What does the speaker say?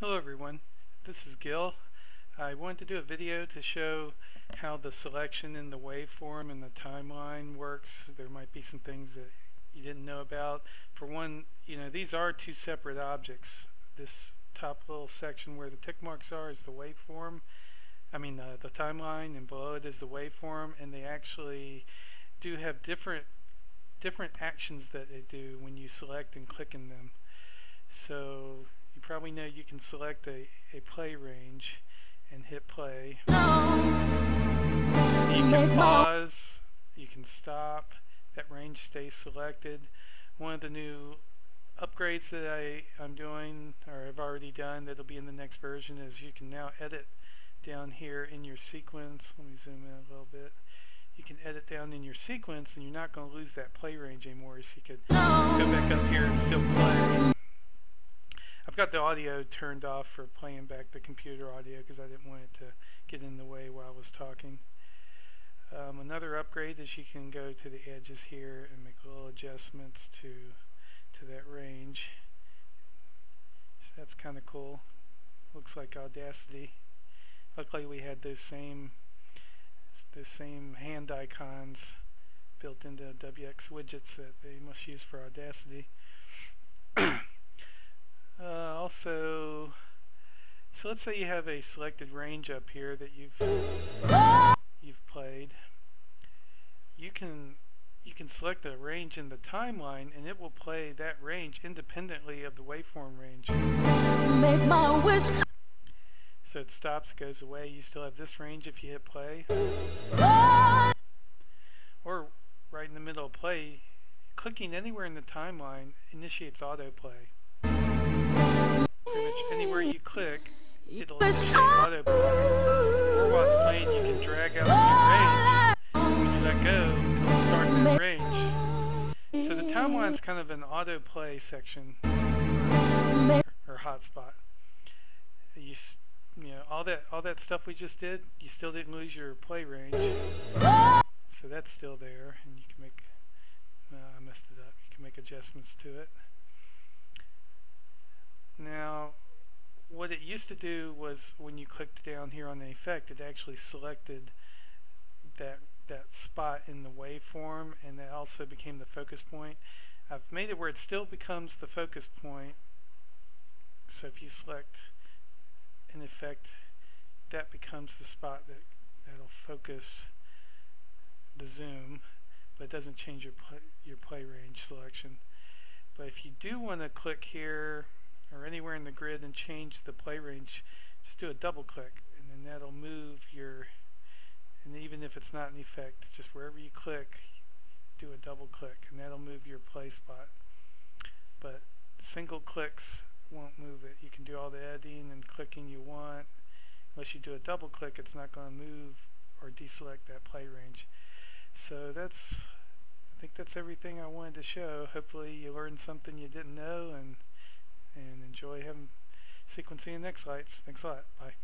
Hello everyone, this is Gil. I wanted to do a video to show how the selection in the waveform and the timeline works. There might be some things that you didn't know about. For one, these are two separate objects. This top little section where the tick marks are is the waveform, the timeline, and below it is the waveform, and they actually do have different actions that they do when you select and click in them. So you probably know you can select a play range and hit play. You can pause, you can stop, that range stays selected. One of the new upgrades that I'm doing, or I've already done, that'll be in the next version, is you can now edit down here in your sequence. Let me zoom in a little bit. You can edit down in your sequence and you're not going to lose that play range anymore, so you could go back up here and still play. I've got the audio turned off for playing back the computer audio because I didn't want it to get in the way while I was talking. Another upgrade is you can go to the edges here and make little adjustments to that range. So that's kind of cool. Looks like Audacity. Luckily we had those same hand icons built into WX widgets that they must use for Audacity. So let's say you have a selected range up here that you've played. You can select a range in the timeline and it will play that range independently of the waveform range. Make my wish. So it stops, goes away. You still have this range if you hit play. Or right in the middle of play, clicking anywhere in the timeline initiates autoplay. Pretty much anywhere you click, it'll initiate autoplay. Or while it's playing, you can drag out your range. When you let go, it'll start that range. So the timeline's kind of an autoplay section or hotspot. All that stuff we just did, you still didn't lose your play range. So that's still there, and you can make. I messed it up. You can make adjustments to it. Now, what it used to do was when you clicked down here on the effect, it actually selected that spot in the waveform, and that also became the focus point. I've made it where it still becomes the focus point. So if you select an effect, that becomes the spot that'll focus the zoom, but it doesn't change your play range selection. But if you do want to click here or anywhere in the grid and change the play range, just do a double click, and then that'll move your, and even if it's not an effect, just wherever you click, do a double click, and that'll move your play spot. But single clicks won't move it. You can do all the editing and clicking you want. Unless you do a double click, it's not going to move or deselect that play range. So I think that's everything I wanted to show. Hopefully you learned something you didn't know, and enjoy sequencing in xLights. Thanks a lot. Bye.